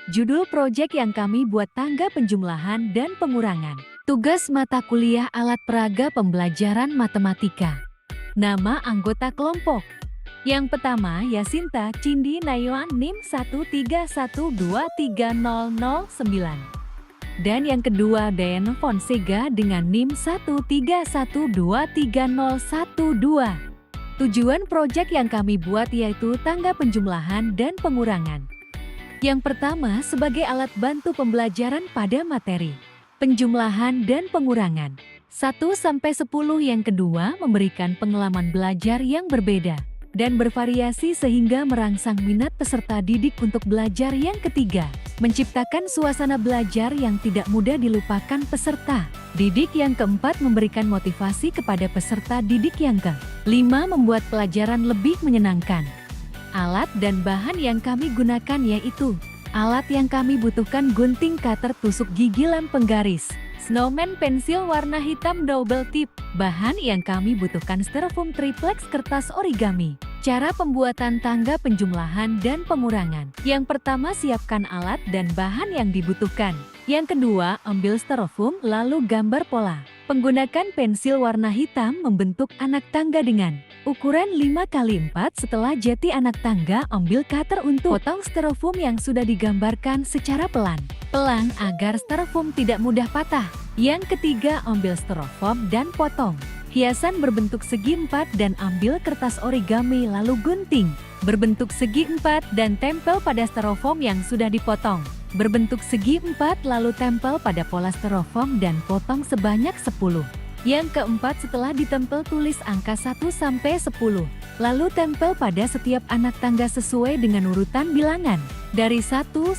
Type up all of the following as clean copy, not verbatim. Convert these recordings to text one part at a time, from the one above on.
Judul proyek yang kami buat tangga penjumlahan dan pengurangan. Tugas mata kuliah alat peraga pembelajaran matematika. Nama anggota kelompok. Yang pertama Yasinta Cindi Nayuan NIM 131230009. Dan yang kedua Dian Fonsega dengan NIM 131230012. Tujuan proyek yang kami buat yaitu tangga penjumlahan dan pengurangan. Yang pertama sebagai alat bantu pembelajaran pada materi penjumlahan dan pengurangan 1-10. Yang kedua memberikan pengalaman belajar yang berbeda dan bervariasi sehingga merangsang minat peserta didik untuk belajar. Yang ketiga menciptakan suasana belajar yang tidak mudah dilupakan peserta didik. Yang keempat memberikan motivasi kepada peserta didik. Yang kelima membuat pelajaran lebih menyenangkan. Alat dan bahan yang kami gunakan yaitu alat yang kami butuhkan gunting, cutter, tusuk gigi, lem penggaris, snowman, pensil warna hitam double tip. Bahan yang kami butuhkan styrofoam, triplex, kertas origami. Cara pembuatan tangga penjumlahan dan pengurangan. Yang pertama siapkan alat dan bahan yang dibutuhkan. Yang kedua ambil styrofoam lalu gambar pola. Menggunakan pensil warna hitam membentuk anak tangga dengan ukuran 5x4. Setelah jadi anak tangga, ambil cutter untuk potong styrofoam yang sudah digambarkan secara pelan-pelan agar styrofoam tidak mudah patah. Yang ketiga, ambil styrofoam dan potong hiasan berbentuk segi 4 dan ambil kertas origami lalu gunting berbentuk segi 4 dan tempel pada styrofoam yang sudah dipotong berbentuk segi 4 lalu tempel pada pola styrofoam dan potong sebanyak 10. Yang keempat setelah ditempel tulis angka 1-10 lalu tempel pada setiap anak tangga sesuai dengan urutan bilangan dari 1-10.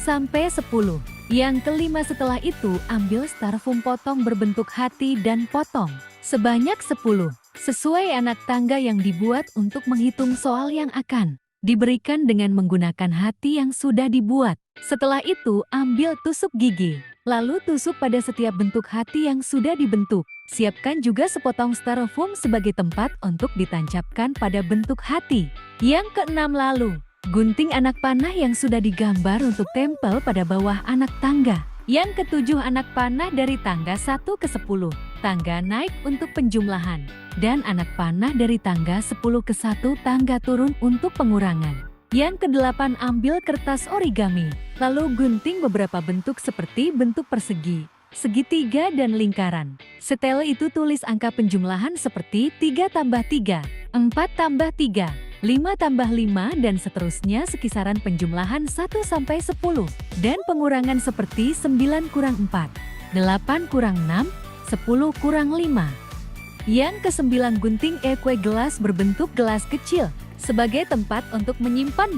Yang kelima setelah itu ambil styrofoam potong berbentuk hati dan potong sebanyak 10 sesuai anak tangga yang dibuat. Untuk menghitung soal yang akan diberikan dengan menggunakan hati yang sudah dibuat. Setelah itu ambil tusuk gigi lalu tusuk pada setiap bentuk hati yang sudah dibentuk. Siapkan juga sepotong styrofoam sebagai tempat untuk ditancapkan pada bentuk hati. Yang keenam lalu gunting anak panah yang sudah digambar untuk tempel pada bawah anak tangga. Yang ketujuh anak panah dari tangga 1-10 tangga naik untuk penjumlahan dan anak panah dari tangga 10-1 tangga turun untuk pengurangan. Yang kedelapan ambil kertas origami lalu gunting beberapa bentuk seperti bentuk persegi, segitiga dan lingkaran. Setelah itu tulis angka penjumlahan seperti 3+3, 4+3, 5+5 dan seterusnya sekisaran penjumlahan 1-10 dan pengurangan seperti 9-4, 8-6, 10-5. Yang kesembilan gunting kue gelas berbentuk gelas kecil sebagai tempat untuk menyimpan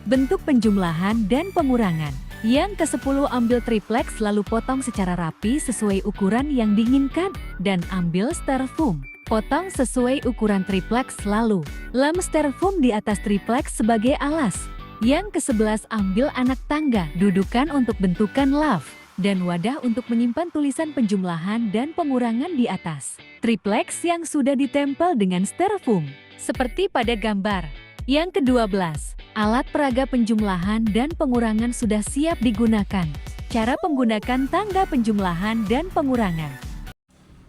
bentuk penjumlahan dan pengurangan. Yang ke-10 ambil triplex lalu potong secara rapi sesuai ukuran yang diinginkan dan ambil styrofoam. Potong sesuai ukuran triplex lalu lem styrofoam di atas triplex sebagai alas. Yang ke-11 ambil anak tangga, dudukan untuk bentukan love dan wadah untuk menyimpan tulisan penjumlahan dan pengurangan di atas triplex yang sudah ditempel dengan styrofoam seperti pada gambar. Yang ke-12 alat peraga penjumlahan dan pengurangan sudah siap digunakan. Cara menggunakan tangga penjumlahan dan pengurangan.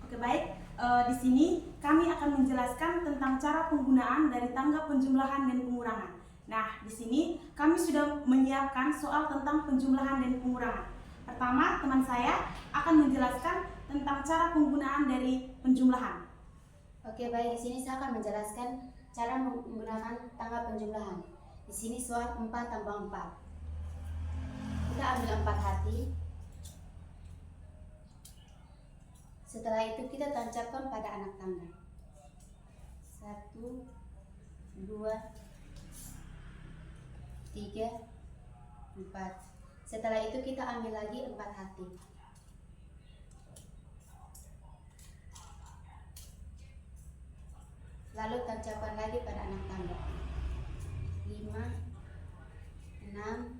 Oke, baik. Di sini kami akan menjelaskan tentang cara penggunaan dari tangga penjumlahan dan pengurangan. Nah, di sini kami sudah menyiapkan soal tentang penjumlahan dan pengurangan. Pertama, teman saya akan menjelaskan tentang cara penggunaan dari penjumlahan. Oke, baik. Di sini saya akan menjelaskan cara menggunakan tangga penjumlahan. Di sini soal 4+4. Kita ambil 4 hati. Setelah itu kita tancapkan pada anak tangga. 1, 2, 3, 4. Setelah itu kita ambil lagi 4 hati. Lalu tancapkan lagi pada anak tangga. 5, 6,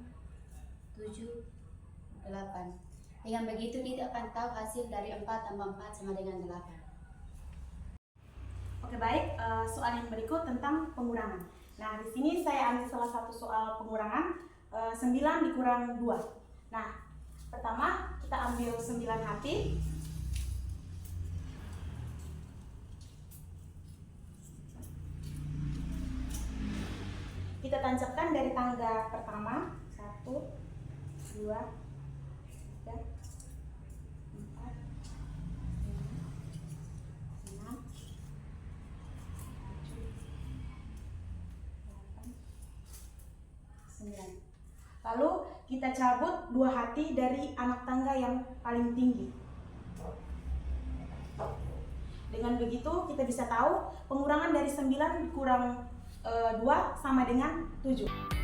7, 8. Dengan begitu kita akan tahu hasil dari 4+4 sama dengan 8. Oke, baik. Soal yang berikut tentang pengurangan. Nah, di sini saya ambil salah satu soal pengurangan. 9 dikurang 2. Nah, pertama kita ambil 9 hati. Kita tancapkan dari tangga pertama. 1, 2, 3, 4, 5, 6, 7, 8, 9. Lalu kita cabut 2 hati dari anak tangga yang paling tinggi. Dengan begitu kita bisa tahu pengurangan dari 9 kurang 2 sama dengan 7.